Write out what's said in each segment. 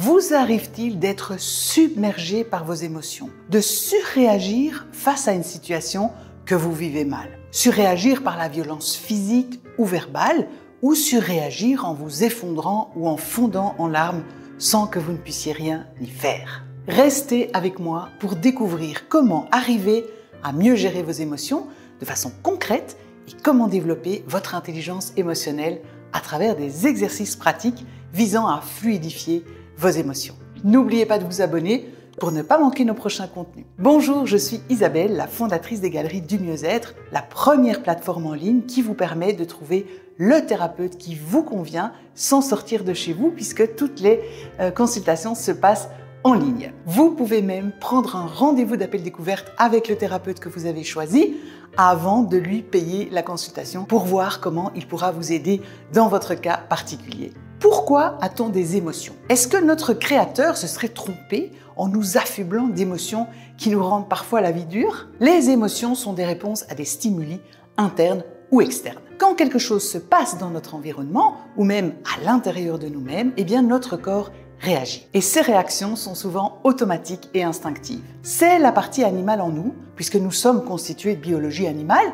Vous arrive-t-il d'être submergé par vos émotions, de surréagir face à une situation que vous vivez mal? Surréagir par la violence physique ou verbale, ou surréagir en vous effondrant ou en fondant en larmes sans que vous ne puissiez rien y faire? Restez avec moi pour découvrir comment arriver à mieux gérer vos émotions de façon concrète et comment développer votre intelligence émotionnelle à travers des exercices pratiques visant à fluidifier vos émotions. N'oubliez pas de vous abonner pour ne pas manquer nos prochains contenus. Bonjour, je suis Isabelle, la fondatrice des Galeries du Mieux-être, la première plateforme en ligne qui vous permet de trouver le thérapeute qui vous convient sans sortir de chez vous puisque toutes les consultations se passent en ligne. Vous pouvez même prendre un rendez-vous d'appel découverte avec le thérapeute que vous avez choisi avant de lui payer la consultation pour voir comment il pourra vous aider dans votre cas particulier. Pourquoi a-t-on des émotions? Est-ce que notre créateur se serait trompé en nous affublant d'émotions qui nous rendent parfois la vie dure? Les émotions sont des réponses à des stimuli internes ou externes. Quand quelque chose se passe dans notre environnement ou même à l'intérieur de nous-mêmes, eh bien notre corps réagit. Et ces réactions sont souvent automatiques et instinctives. C'est la partie animale en nous, puisque nous sommes constitués de biologie animale,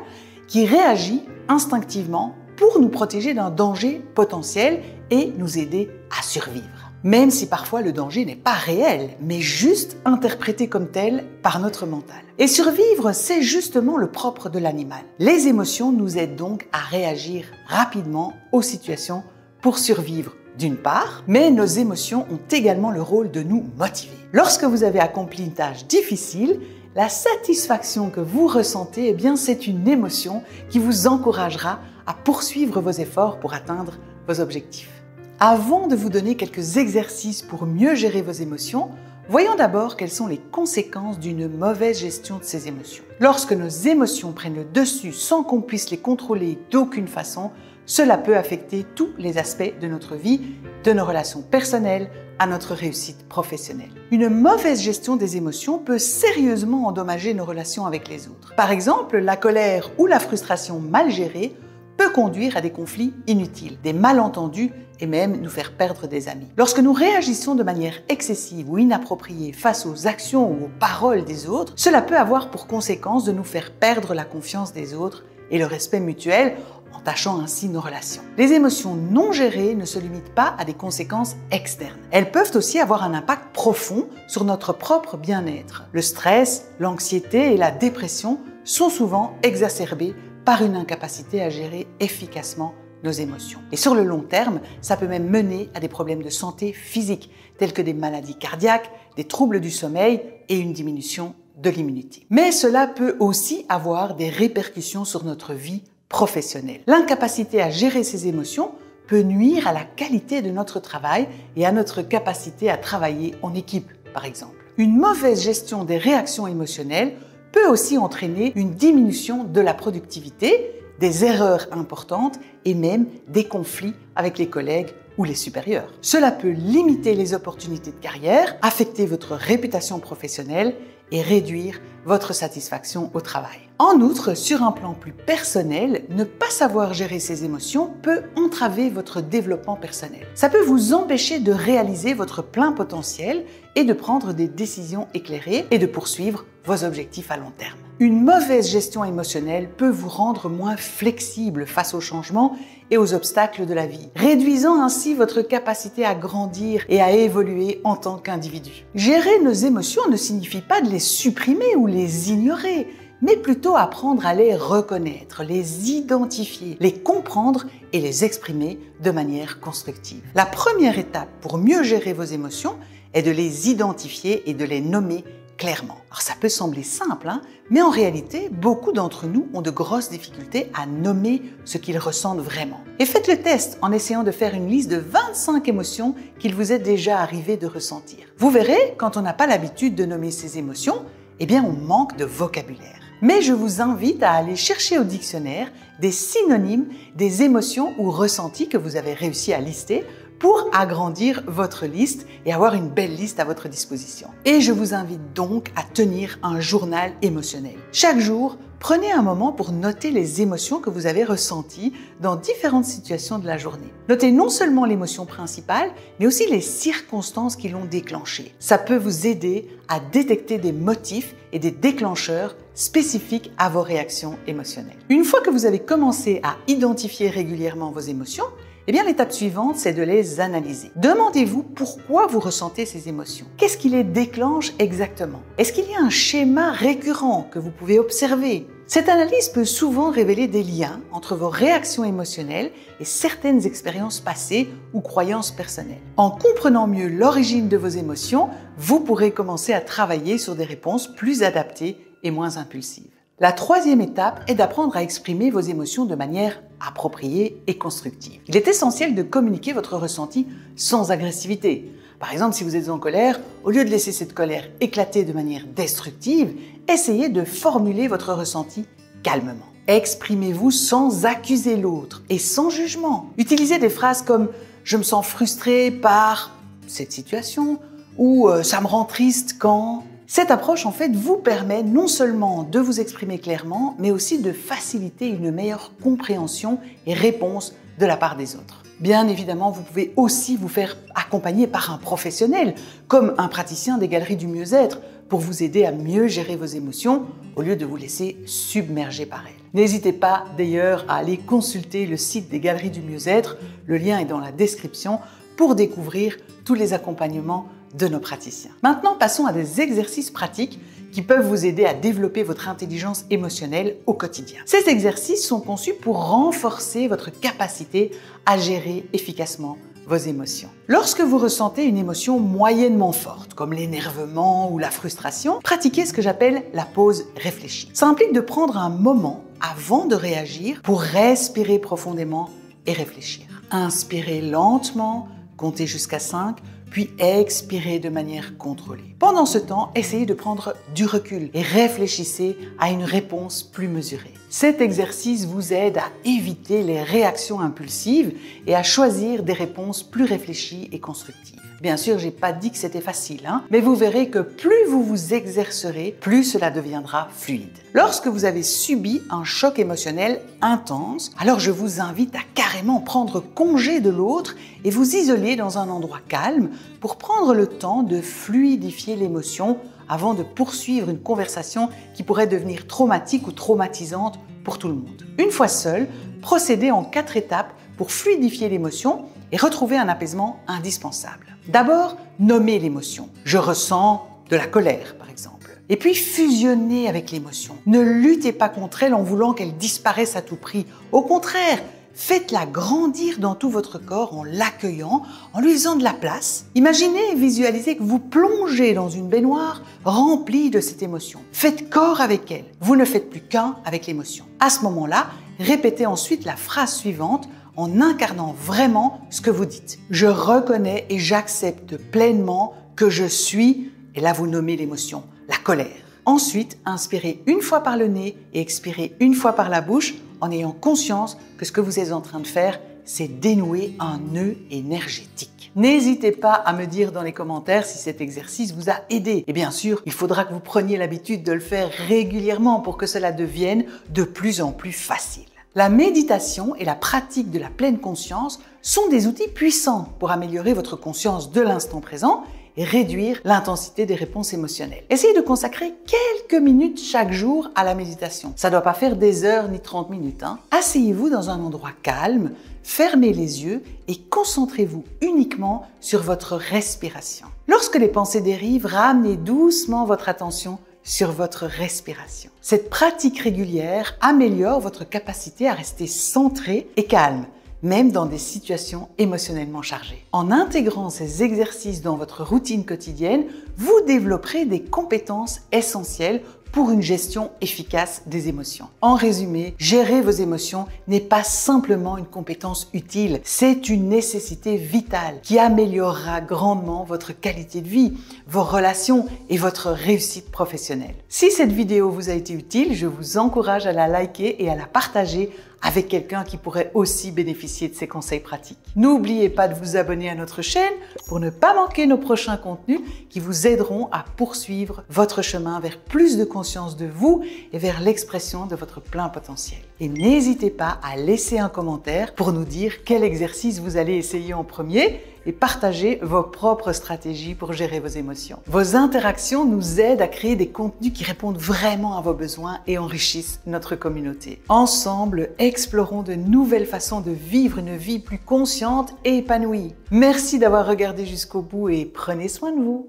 qui réagit instinctivement pour nous protéger d'un danger potentiel et nous aider à survivre. Même si parfois le danger n'est pas réel, mais juste interprété comme tel par notre mental. Et survivre, c'est justement le propre de l'animal. Les émotions nous aident donc à réagir rapidement aux situations pour survivre d'une part, mais nos émotions ont également le rôle de nous motiver. Lorsque vous avez accompli une tâche difficile, la satisfaction que vous ressentez, eh bien, c'est une émotion qui vous encouragera à poursuivre vos efforts pour atteindre vos objectifs. Avant de vous donner quelques exercices pour mieux gérer vos émotions, voyons d'abord quelles sont les conséquences d'une mauvaise gestion de ces émotions. Lorsque nos émotions prennent le dessus sans qu'on puisse les contrôler d'aucune façon, cela peut affecter tous les aspects de notre vie, de nos relations personnelles à notre réussite professionnelle. Une mauvaise gestion des émotions peut sérieusement endommager nos relations avec les autres. Par exemple, la colère ou la frustration mal gérée peut conduire à des conflits inutiles, des malentendus et même nous faire perdre des amis. Lorsque nous réagissons de manière excessive ou inappropriée face aux actions ou aux paroles des autres, cela peut avoir pour conséquence de nous faire perdre la confiance des autres et le respect mutuel, entachant ainsi nos relations. Les émotions non gérées ne se limitent pas à des conséquences externes. Elles peuvent aussi avoir un impact profond sur notre propre bien-être. Le stress, l'anxiété et la dépression sont souvent exacerbés par une incapacité à gérer efficacement nos émotions. Et sur le long terme, ça peut même mener à des problèmes de santé physique, tels que des maladies cardiaques, des troubles du sommeil et une diminution de l'immunité. Mais cela peut aussi avoir des répercussions sur notre vie professionnelle. L'incapacité à gérer ses émotions peut nuire à la qualité de notre travail et à notre capacité à travailler en équipe, par exemple. Une mauvaise gestion des réactions émotionnelles peut aussi entraîner une diminution de la productivité, des erreurs importantes et même des conflits avec les collègues ou les supérieurs. Cela peut limiter les opportunités de carrière, affecter votre réputation professionnelle et réduire votre satisfaction au travail. En outre, sur un plan plus personnel, ne pas savoir gérer ses émotions peut entraver votre développement personnel. Ça peut vous empêcher de réaliser votre plein potentiel et de prendre des décisions éclairées et de poursuivre vos objectifs à long terme. Une mauvaise gestion émotionnelle peut vous rendre moins flexible face aux changements et aux obstacles de la vie, réduisant ainsi votre capacité à grandir et à évoluer en tant qu'individu. Gérer nos émotions ne signifie pas de les supprimer ou les ignorer, mais plutôt apprendre à les reconnaître, les identifier, les comprendre et les exprimer de manière constructive. La première étape pour mieux gérer vos émotions est de les identifier et de les nommer clairement. Alors ça peut sembler simple, mais en réalité, beaucoup d'entre nous ont de grosses difficultés à nommer ce qu'ils ressentent vraiment. Et faites le test en essayant de faire une liste de 25 émotions qu'il vous est déjà arrivé de ressentir. Vous verrez, quand on n'a pas l'habitude de nommer ses émotions, eh bien on manque de vocabulaire. Mais je vous invite à aller chercher au dictionnaire des synonymes des émotions ou ressentis que vous avez réussi à lister pour agrandir votre liste et avoir une belle liste à votre disposition. Et je vous invite donc à tenir un journal émotionnel. Chaque jour, prenez un moment pour noter les émotions que vous avez ressenties dans différentes situations de la journée. Notez non seulement l'émotion principale, mais aussi les circonstances qui l'ont déclenchée. Ça peut vous aider à détecter des motifs et des déclencheurs spécifiques à vos réactions émotionnelles. Une fois que vous avez commencé à identifier régulièrement vos émotions, l'étape suivante, c'est de les analyser. Demandez-vous pourquoi vous ressentez ces émotions. Qu'est-ce qui les déclenche exactement? Est-ce qu'il y a un schéma récurrent que vous pouvez observer? Cette analyse peut souvent révéler des liens entre vos réactions émotionnelles et certaines expériences passées ou croyances personnelles. En comprenant mieux l'origine de vos émotions, vous pourrez commencer à travailler sur des réponses plus adaptées et moins impulsives. La troisième étape est d'apprendre à exprimer vos émotions de manière appropriée et constructive. Il est essentiel de communiquer votre ressenti sans agressivité. Par exemple, si vous êtes en colère, au lieu de laisser cette colère éclater de manière destructive, essayez de formuler votre ressenti calmement. Exprimez-vous sans accuser l'autre et sans jugement. Utilisez des phrases comme « je me sens frustré par cette situation » ou « ça me rend triste quand ». Cette approche, en fait, vous permet non seulement de vous exprimer clairement, mais aussi de faciliter une meilleure compréhension et réponse de la part des autres. Bien évidemment, vous pouvez aussi vous faire accompagner par un professionnel, comme un praticien des galeries du mieux-être, pour vous aider à mieux gérer vos émotions au lieu de vous laisser submerger par elles. N'hésitez pas d'ailleurs à aller consulter le site des galeries du mieux-être, le lien est dans la description, pour découvrir tous les accompagnements de nos praticiens. Maintenant, passons à des exercices pratiques qui peuvent vous aider à développer votre intelligence émotionnelle au quotidien. Ces exercices sont conçus pour renforcer votre capacité à gérer efficacement vos émotions. Lorsque vous ressentez une émotion moyennement forte, comme l'énervement ou la frustration, pratiquez ce que j'appelle la pause réfléchie. Ça implique de prendre un moment avant de réagir pour respirer profondément et réfléchir. Inspirez lentement, comptez jusqu'à 5, puis expirez de manière contrôlée. Pendant ce temps, essayez de prendre du recul et réfléchissez à une réponse plus mesurée. Cet exercice vous aide à éviter les réactions impulsives et à choisir des réponses plus réfléchies et constructives. Bien sûr, j'ai pas dit que c'était facile, mais vous verrez que plus vous vous exercerez, plus cela deviendra fluide. Lorsque vous avez subi un choc émotionnel intense, alors je vous invite à carrément prendre congé de l'autre et vous isoler dans un endroit calme pour prendre le temps de fluidifier l'émotion avant de poursuivre une conversation qui pourrait devenir traumatique ou traumatisante pour tout le monde. Une fois seul, procédez en 4 étapes pour fluidifier l'émotion et retrouver un apaisement indispensable. D'abord, nommez l'émotion. Je ressens de la colère, par exemple. Et puis, fusionnez avec l'émotion. Ne luttez pas contre elle en voulant qu'elle disparaisse à tout prix. Au contraire, faites-la grandir dans tout votre corps en l'accueillant, en lui faisant de la place. Imaginez et visualisez que vous plongez dans une baignoire remplie de cette émotion. Faites corps avec elle. Vous ne faites plus qu'un avec l'émotion. À ce moment-là, répétez ensuite la phrase suivante en incarnant vraiment ce que vous dites. Je reconnais et j'accepte pleinement que je suis, et là vous nommez l'émotion, la colère. Ensuite, inspirez une fois par le nez et expirez une fois par la bouche en ayant conscience que ce que vous êtes en train de faire, c'est dénouer un nœud énergétique. N'hésitez pas à me dire dans les commentaires si cet exercice vous a aidé. Et bien sûr, il faudra que vous preniez l'habitude de le faire régulièrement pour que cela devienne de plus en plus facile. La méditation et la pratique de la pleine conscience sont des outils puissants pour améliorer votre conscience de l'instant présent et réduire l'intensité des réponses émotionnelles. Essayez de consacrer quelques minutes chaque jour à la méditation. Ça ne doit pas faire des heures ni 30 minutes. Asseyez-vous dans un endroit calme, fermez les yeux et concentrez-vous uniquement sur votre respiration. Lorsque les pensées dérivent, ramenez doucement votre attention sur votre respiration. Cette pratique régulière améliore votre capacité à rester centré et calme, même dans des situations émotionnellement chargées. En intégrant ces exercices dans votre routine quotidienne, vous développerez des compétences essentielles pour une gestion efficace des émotions. En résumé, gérer vos émotions n'est pas simplement une compétence utile, c'est une nécessité vitale qui améliorera grandement votre qualité de vie, vos relations et votre réussite professionnelle. Si cette vidéo vous a été utile, je vous encourage à la liker et à la partager avec quelqu'un qui pourrait aussi bénéficier de ces conseils pratiques. N'oubliez pas de vous abonner à notre chaîne pour ne pas manquer nos prochains contenus qui vous aideront à poursuivre votre chemin vers plus de conscience de vous et vers l'expression de votre plein potentiel. Et n'hésitez pas à laisser un commentaire pour nous dire quel exercice vous allez essayer en premier et partager vos propres stratégies pour gérer vos émotions. Vos interactions nous aident à créer des contenus qui répondent vraiment à vos besoins et enrichissent notre communauté. Ensemble, explorons de nouvelles façons de vivre une vie plus consciente et épanouie. Merci d'avoir regardé jusqu'au bout et prenez soin de vous.